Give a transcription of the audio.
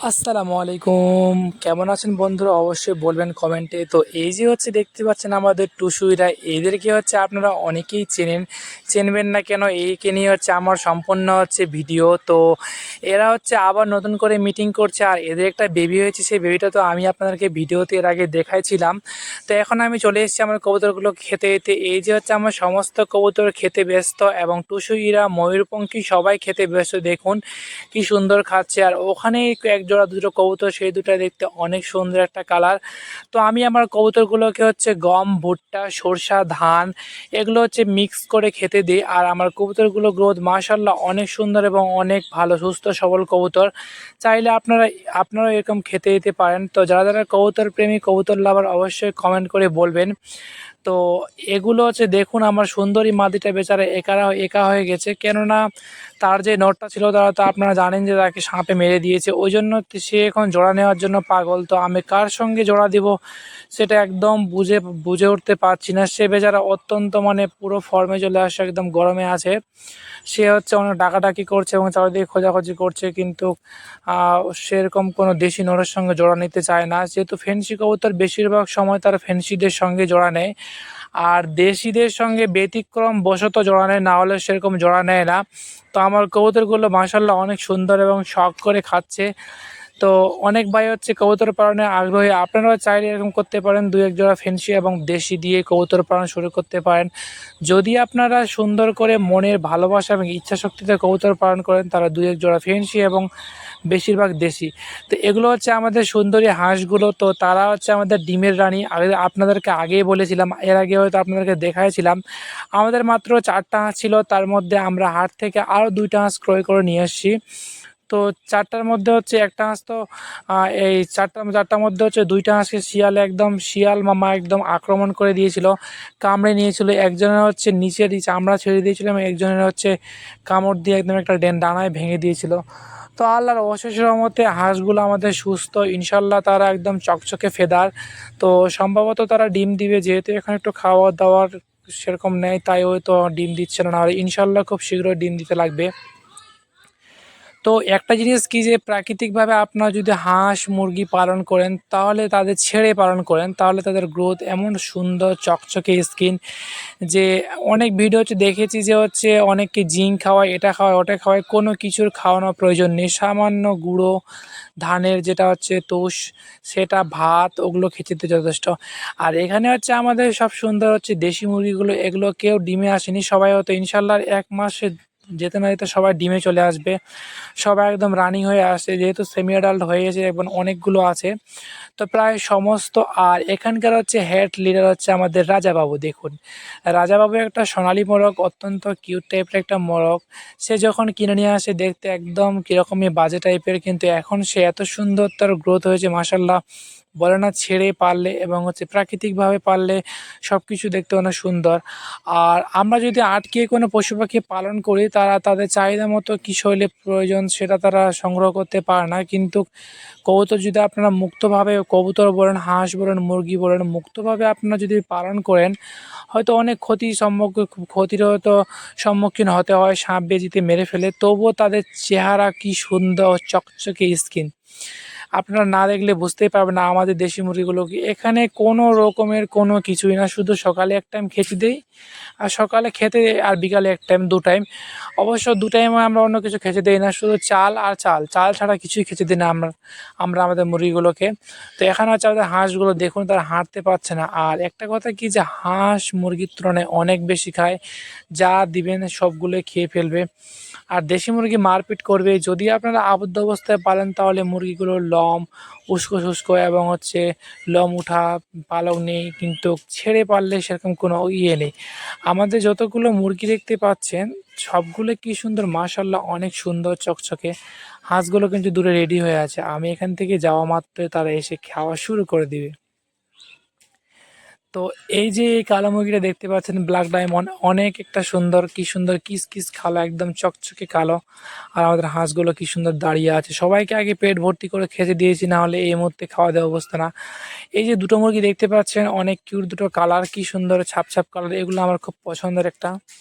আসসালামু আলাইকুম। কেমন আছেন বন্ধুরা? অবশ্যই বলবেন কমেন্টে। তো এই যে হচ্ছে দেখতে পাচ্ছেন আমাদের টুসুইরা, এদেরকে হচ্ছে আপনারা অনেকেই চেনেন। চিনবেন না কেন? একে নিয়ে হচ্ছে আমার সম্পূর্ণ হচ্ছে ভিডিও। তো এরা হচ্ছে আবার নতুন করে মিটিং করছে, আর এদের একটা বেবি হয়েছে। সেই বেবিটা তো আমি আপনাদেরকে ভিডিওতে এর আগে দেখাইছিলাম। তো এখন আমি চলে এসেছি আমার কবুতরগুলো খেতে। এই যে হচ্ছে আমার সমস্ত কবুতর খেতে ব্যস্ত, এবং টুসুইরা, ময়ূরপঙ্খী সবাই খেতে ব্যস্ত। দেখুন কি সুন্দর খাচ্ছে। আর ওখানে এক জোড়া দুটো কবুতর, সেই দুটো দেখতে অনেক সুন্দর একটা কালার। তো আমি আমার কবুতরগুলোকে হচ্ছে গম, ভুট্টা, সরষা, ধান এগুলো হচ্ছে মিক্স করে খেতে দিই। আর আমার কবুতরগুলো গ্রোথ মাশাআল্লাহ অনেক সুন্দর এবং অনেক ভালো, সুস্থ সবল কবুতর। চাইলে আপনারা এরকম খেতে দিতে পারেন। তো যারা যারা কবুতর প্রেমী, কবুতর লাভার, অবশ্যই কমেন্ট করে বলবেন। তো এগুলো হচ্ছে দেখুন, আমার সুন্দরী মাদিটা বেচারা একা হয়ে গেছে, কেননা তার যে নটটা ছিল তারা তো আপনারা জানেন যে তাকে সাপে মেরে দিয়েছে। ওই জন্য সে এখন জোড়া নেওয়ার জন্য পাগল। তো আমি কার সঙ্গে জোড়া দিব সেটা একদম বুঝে উঠতে পারছি না। সে বেচারা অত্যন্ত মানে পুরো ফর্মে চলে আসছে, একদম গরমে আছে। সে হচ্ছে অনেক ডাকাডাকি করছে এবং চারিদিকে খোঁজাখুঁজি করছে, কিন্তু সেরকম কোনো দেশি নরের সঙ্গে জোড়া নিতে চায় না। যেহেতু ফেন্সি কবুতর বেশিরভাগ সময় তারা ফেন্সিদের সঙ্গে জোড়া নেয়, আর দেশিদের সঙ্গে ব্যতিক্রম বশত জোড়া নেয়, না হলে সেরকম জোড়া নেয় না। তো আমার কবুতরগুলো মাশাআল্লাহ অনেক সুন্দর এবং শখ করে খাচ্ছে। তো অনেক ভাই হচ্ছে কবুতর পালনে আগ্রহী। আপনারাও চাইলে এরকম করতে পারেন, দু এক জোড়া ফেন্সি এবং দেশি দিয়ে কবুতর পালন শুরু করতে পারেন। যদি আপনারা সুন্দর করে মনের ভালোবাসা এবং ইচ্ছা শক্তিতে কবুতর পালন করেন, তারা দু এক জোড়া ফেন্সি এবং বেশিরভাগ দেশি। তো এগুলো হচ্ছে আমাদের সুন্দরী হাঁসগুলো। তো তারা হচ্ছে আমাদের ডিমের রানী। আপনাদেরকে আগেই বলেছিলাম, এর আগে হয়তো আপনাদেরকে দেখাইছিলাম। আমাদের মাত্র 4টা হাঁস ছিল, তার মধ্যে আমরা হাট থেকে আরও 2টা হাঁস ক্রয় করে নিয়ে এসেছি। তো 4টার মধ্যে হচ্ছে একটা হাঁস তো এই চারটার মধ্যে হচ্ছে 2টা হাঁসকে শিয়াল মামা একদম আক্রমণ করে দিয়েছিল, কামড়ে নিয়েছিল। একজনের হচ্ছে নিচের চামড়া ছেড়ে দিয়েছিল এবং একজনের হচ্ছে কামড় দিয়ে একদম একটা ডানায় ভেঙে দিয়েছিল। তো আল্লাহর অশেষ রহমতে হাঁসগুলো আমাদের সুস্থ, ইনশাল্লাহ তারা একদম চকচকে ফেদার। তো সম্ভবত তারা ডিম দিবে, যেহেতু এখন একটু খাওয়া দাওয়ার সেরকম নেই, তাই হয়তো ডিম দিচ্ছে না, আর ইনশাল্লাহ খুব শীঘ্রই ডিম দিতে লাগবে। তো একটা জিনিস কি, যে প্রাকৃতিকভাবে আপনারা যদি হাঁস মুরগি পালন করেন, তাহলে তাদের ছেড়ে পালন করেন, তাহলে তাদের গ্রোথ এমন সুন্দর চকচকে স্কিন, যে অনেক ভিডিও হচ্ছে দেখেছি যে হচ্ছে অনেককে জিঙ্ক খাওয়ায়, এটা খাওয়ায়, ওটা খাওয়ায়, কোনো কিছুর খাওয়ানোর প্রয়োজন নেই। সামান্য গুঁড়ো ধানের যেটা হচ্ছে তুষ, সেটা ভাত, ওগুলো খেতে যথেষ্ট। আর এখানে হচ্ছে আমাদের সব সুন্দর হচ্ছে দেশি মুরগিগুলো, এগুলো কেউ ডিমে আসেনি, সবাই হয়তো ইনশাল্লাহ 1 মাসে যেতে না যেতে সবাই ডিমে চলে আসবে। সবাই একদম রানিং হয়ে আসছে, যেহেতু সেমি অ্যাডাল্ট হয়ে গেছে এবং অনেকগুলো আছে। তো প্রায় সমস্ত। আর এখানকার হচ্ছে হেড লিডার হচ্ছে আমাদের রাজাবাবু। দেখুন, রাজাবাবু একটা সোনালী মোরগ, অত্যন্ত কিউট টাইপের একটা মোরগ। সে যখন কিনে নিয়ে আসে দেখতে একদম কীরকমই বাজে টাইপের, কিন্তু এখন সে এত সুন্দর তার গ্রোথ হয়েছে মাসাল্লাহ, বলে না, ছেড়ে পারলে এবং হচ্ছে প্রাকৃতিকভাবে পারলে সব কিছু দেখতে অনেক সুন্দর। আর আমরা যদি আটকে কোনো পশু পাখি পালন করি, তারা তাদের চাহিদা মতো কী শৈলে প্রয়োজন সেটা তারা সংগ্রহ করতে পারে না। কিন্তু কবুতর যদি আপনারা মুক্তভাবে, কবুতর বলেন, হাঁস বলেন, মুরগি বলেন, মুক্তভাবে আপনারা যদি পালন করেন, হয়তো অনেক ক্ষতির হয়তো সম্মুখীন হতে হয়, সাপ বেজিতে মেরে ফেলে, তবুও তাদের চেহারা কি সুন্দর, চকচকে স্কিন। আপনারা না দেখলে বুঝতেই পারবেন না আমাদের দেশি মুরগিগুলো কি। এখানে কোনো রকমের কোনো কিছুই না, শুধু সকালে এক টাইম খেতে দেই, আর সকালে খেতে, আর বিকালে এক টাইম, 2 টাইম। অবশ্য 2 টাইমে আমরা অন্য কিছু খেতে দেই না, শুধু চাল আর চাল, চাল ছাড়া কিছুই খেতে দিই না আমরা আমাদের মুরগিগুলোকে। তো এখানে হচ্ছে আমাদের হাঁসগুলো দেখুন, তারা হাঁটতে পারছে না। আর একটা কথা কি, যে হাঁস মুরগির তুলনায় অনেক বেশি খায়, যা দিবেন সবগুলো খেয়ে ফেলবে। আর দেশি মুরগি মারপিট করবে। যদি আপনারা আবদ্ধ অবস্থায় পালেন, তাহলে মুরগিগুলোর লম উস্কো শুষ্কো এবং হচ্ছে লম উঠা, পালক নেই, কিন্তু ছেড়ে পারলে সেরকম কোনো ইয়ে নেই। আমাদের যতগুলো মুরগি দেখতে পাচ্ছেন, সবগুলো কি সুন্দর মাশাল্লাহ, অনেক সুন্দর চকচকে। হাঁসগুলো কিন্তু দূরে রেডি হয়ে আছে, আমি এখান থেকে যাওয়া মাত্রই তারা এসে খাওয়া শুরু করে দিবে। তো এই যে এই কালো মুরগিটা দেখতে পাচ্ছেন, ব্ল্যাক ডায়মন্ড, অনেক একটা সুন্দর, কি সুন্দর কিস কিস কালো, একদম চকচকে কালো। আর আমাদের হাঁসগুলো কি সুন্দর দাঁড়িয়ে আছে। সবাইকে আগে পেট ভর্তি করে খেতে দিয়েছি, না হলে এই মুহূর্তে খাওয়া দেওয়া অবস্থা না। এই যে দুটো মুরগি দেখতে পাচ্ছেন, অনেক কিউট দুটো কালার, কি সুন্দর ছাপ ছাপ কালার, এগুলো আমার খুব পছন্দের একটা।